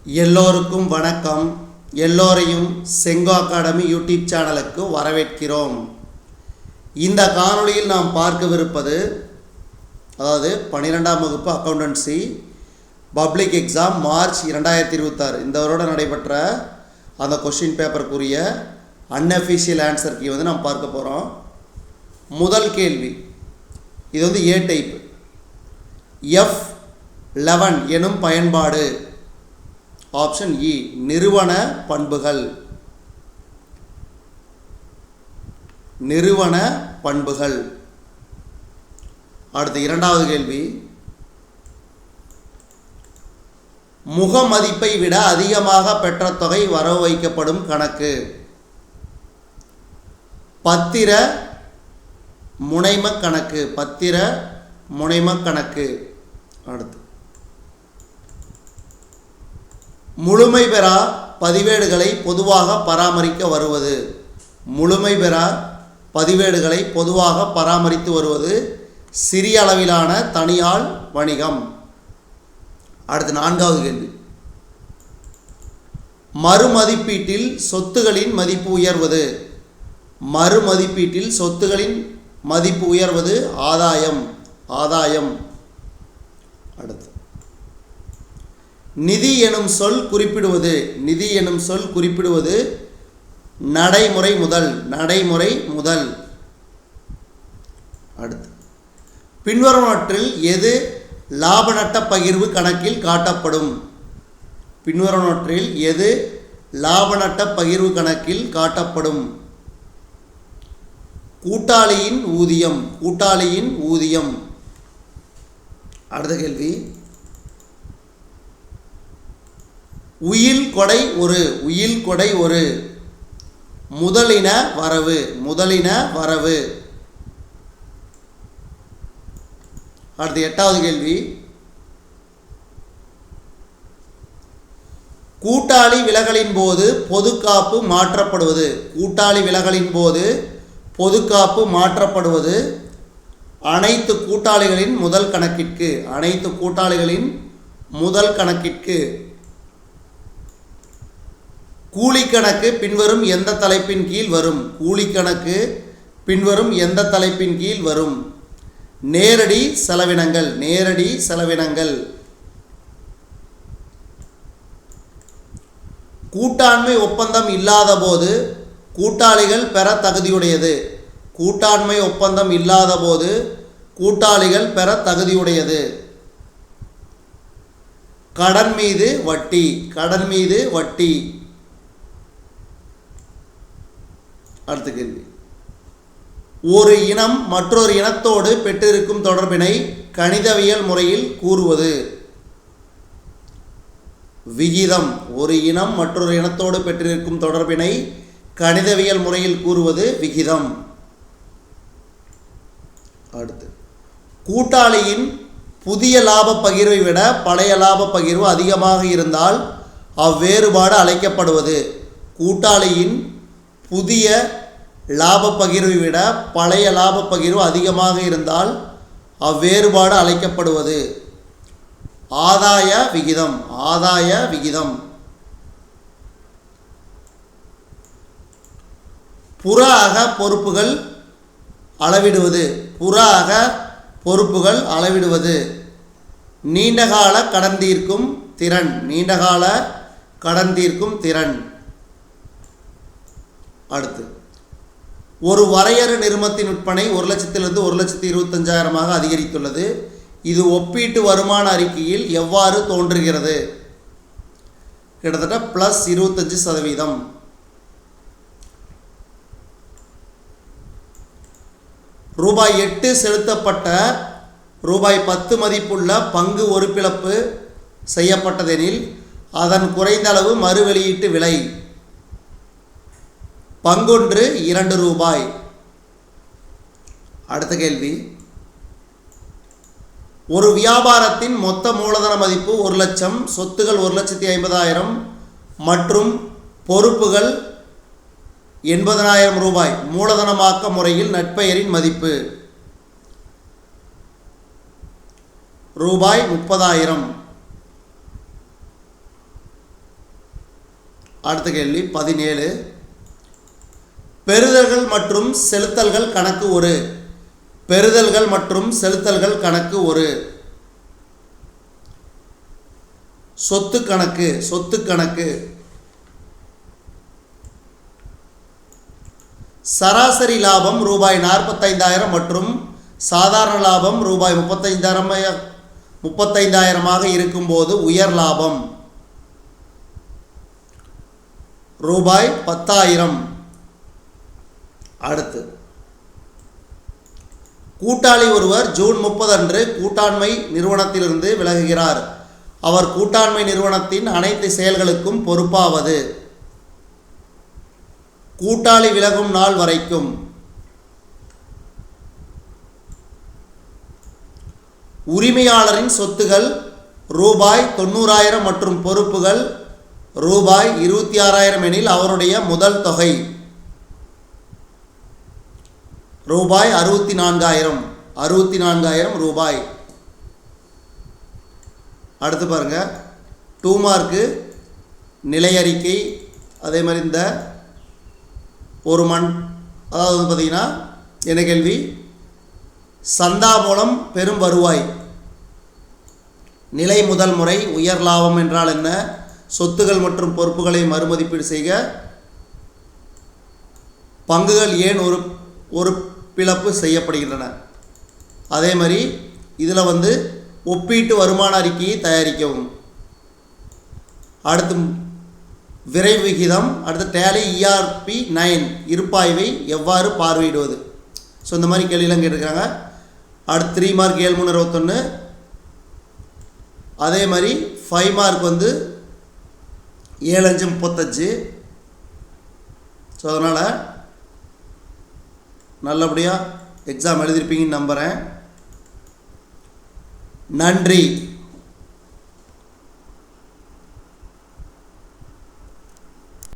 எல்லோருக்கும் வணக்கம். எல்லோரையும் செங்கோ அகாடமி யூடியூப் சேனலுக்கு வரவேற்கிறோம். இந்த காணொளியில் நாம் பார்க்கவிருப்பது, அதாவது 12ஆம் வகுப்பு அக்கௌண்டன்சி பப்ளிக் எக்ஸாம் மார்ச் 2026 இந்த வருடம் நடைபெற்ற அந்த கொஸ்டின் பேப்பருக்குரிய அன்அஃபிஷியல் ஆன்சர் கீ நாம் பார்க்க போகிறோம். முதல் கேள்வி, இது ஏ டைப். F11 எனும் பயன்பாடு. ஆப்ஷன் இ, நிறுவன பண்புகள். நிறுவன பண்புகள். அடுத்து இரண்டாவது கேள்வி, முக மதிப்பை விட அதிகமாக பெற்ற தொகை வரவு வைக்கப்படும் கணக்கு. பத்திர முனைம கணக்கு. பத்திர முனைம கணக்கு. அடுத்து, முழுமை பெறா பதிவேடுகளை பொதுவாக பராமரிக்க வருவது. முழுமை பெறா பதிவேடுகளை பொதுவாக பராமரித்து வருவது சிறிய அளவிலான தனியார் வணிகம். அடுத்து நான்காவது கேள்வி, மறுமதிப்பீட்டில் சொத்துகளின் மதிப்பு உயர்வது. மறுமதிப்பீட்டில் சொத்துகளின் மதிப்பு உயர்வது ஆதாயம். ஆதாயம். அடுத்து, நிதி எனும் சொல் குறிப்பிடுவது. நிதி எனும் சொல் குறிப்பிடுவது நடைமுறை முதல். நடைமுறை முதல். அடுத்து, பின்வருவனவற்றில் எது லாப நட்ட பகிர்வு கணக்கில் காட்டப்படும். பின்வருவனவற்றில் எது லாப நட்ட பகிர்வு கணக்கில் காட்டப்படும். கூட்டாளியின் ஊதியம். கூட்டாளியின் ஊதியம். அடுத்த கேள்வி, உயில் கொடை ஒரு. உயில் கொடை ஒரு முதலின வரவு. முதலின வரவு. அடுத்து எட்டாவது கேள்வி, கூட்டாளி விலகலின் போது பொதுக்காப்பு மாற்றப்படுவது. கூட்டாளி விலகலின் போது பொதுக்காப்பு மாற்றப்படுவது அனைத்து கூட்டாளிகளின் முதல் கணக்கிற்கு. அனைத்து கூட்டாளிகளின் முதல் கணக்கிற்கு. கூலிக்கணக்கு பின்வரும் எந்த தலைப்பின் கீழ் வரும். கூலிக்கணக்கு பின்வரும் எந்த தலைப்பின் கீழ் வரும். நேரடி செலவினங்கள். நேரடி செலவினங்கள். கூட்டாண்மை ஒப்பந்தம் இல்லாத போது கூட்டாளிகள் பெற தகுதியுடையது. கூட்டாண்மை ஒப்பந்தம் இல்லாத போது கூட்டாளிகள் பெற தகுதியுடையது. கடன் மீது வட்டி. கடன் மீது வட்டி. அடுத்த கேள்வி, ஒரு இனம் மற்றொரு இனத்தோடு பெற்றிருக்கும் தொடர்பினை கணிதவியல் முறையில் கூறுவது. விகிதம். ஒரு இனம் மற்றொரு இனத்தோடு பெற்றிருக்கும் தொடர்பினை கணிதவியல் முறையில் கூறுவது விகிதம். அடுத்து, கூட்டாளியின் புதிய லாப பகிர்வை விட பழைய லாப பகிர்வு அதிகமாக இருந்தால் அவ்வேறுபாடு அழைக்கப்படுவது. கூட்டாளியின் புதிய லாப பகிர்வை விட பழைய லாப பகிர்வு அதிகமாக இருந்தால் அவ்வேறுபாடு அழைக்கப்படுவது ஆதாய விகிதம். ஆதாய விகிதம். புற அக பொறுப்புகள் அளவிடுவது. புற அக பொறுப்புகள் அளவிடுவது நீண்டகால கடன் தீர்க்கும் திறன். நீண்டகால கடன் தீர்க்கும் திறன். அடுத்து, ஒரு வரையறு நிறுமத்தின் விற்பனை 1,00,000 1,25,000 அதிகரித்துள்ளது. இது ஒப்பீட்டு வருமான அறிக்கையில் எவ்வாறு தோன்றுகிறது. கிட்டத்தட்ட +25%. ரூபாய் 8 செலுத்தப்பட்ட ரூபாய் 10 மதிப்புள்ள பங்கு ஒருபிளப்பு செய்யப்பட்டதெனில் அதன் குறைந்த அளவு மறு வெளியீட்டு விலை பங்கொன்று 2 ரூபாய். அடுத்த கேள்வி, ஒரு வியாபாரத்தின் மொத்த மூலதன மதிப்பு 1,00,000, சொத்துகள் 1,50,000 மற்றும் பொறுப்புகள் 80,000 ரூபாய். மூலதனமாக்க முறையில் நற்பெயரின் மதிப்பு ரூபாய் 30,000. அடுத்த கேள்வி 17. பெறுதல்கள் மற்றும் செலுத்தல்கள் கணக்கு ஒரு. பெறுதல்கள் மற்றும் செலுத்தல்கள் கணக்கு ஒரு. சொத்து கணக்கு. சொத்து கணக்கு. சராசரி லாபம் ரூபாய் 45,000 மற்றும் சாதாரண லாபம் ரூபாய் 35,000 இருக்கும்போது உயர் லாபம் ரூபாய் 10,000. அடுத்து, கூட்டாளி ஒருவர் ஜூன் 30 அன்று கூட்டாண்மை நிறுவனத்திலிருந்து விலகுகிறார். அவர் கூட்டாண்மை நிறுவனத்தின் அனைத்து செயல்களுக்கும் பொறுப்பாவது. கூட்டாளி விலகும் நாள் வரைக்கும். உரிமையாளரின் சொத்துகள் ரூபாய் 90,000 மற்றும் பொறுப்புகள் ரூபாய் 26,000 எனில் அவருடைய முதல் தொகை ரூபாய் 64,000 ரூபாய். அடுத்து பாருங்க, 2 மார்க்கு நிலை அறிக்கை. அதே மாதிரி இந்த ஒரு அதாவது பார்த்தீங்கன்னா என்ன கேள்வி, சந்தா மூலம் பெரும் வருவாய். நிலை முதல் முறை. உயர் லாபம் என்றால் என்ன? சொத்துகள் மற்றும் பொறுப்புகளை மறுமதிப்பீடு செய்க. பங்குகள் ஏன் ஒரு பிளப்பு செய்யப்படுகின்றன. அதே மாதிரி இதில் ஒப்பீட்டு வருமான அறிக்கையை தயாரிக்கவும். அடுத்து விரைவு விகிதம். அடுத்து டேலி ERP 9 இருப்பாய்வை எவ்வாறு பார்வையிடுவது. ஸோ இந்த மாதிரி கேள்வியெல்லாம் கேட்டிருக்காங்க. அடுத்து 3 மார்க் 7,321. அதே மாதிரி 5 மார்க் 7,535. ஸோ அதனால் நல்லபடியாக எக்ஸாம் எழுதியிருப்பீங்கன்னு நம்புகிறேன். நன்றி.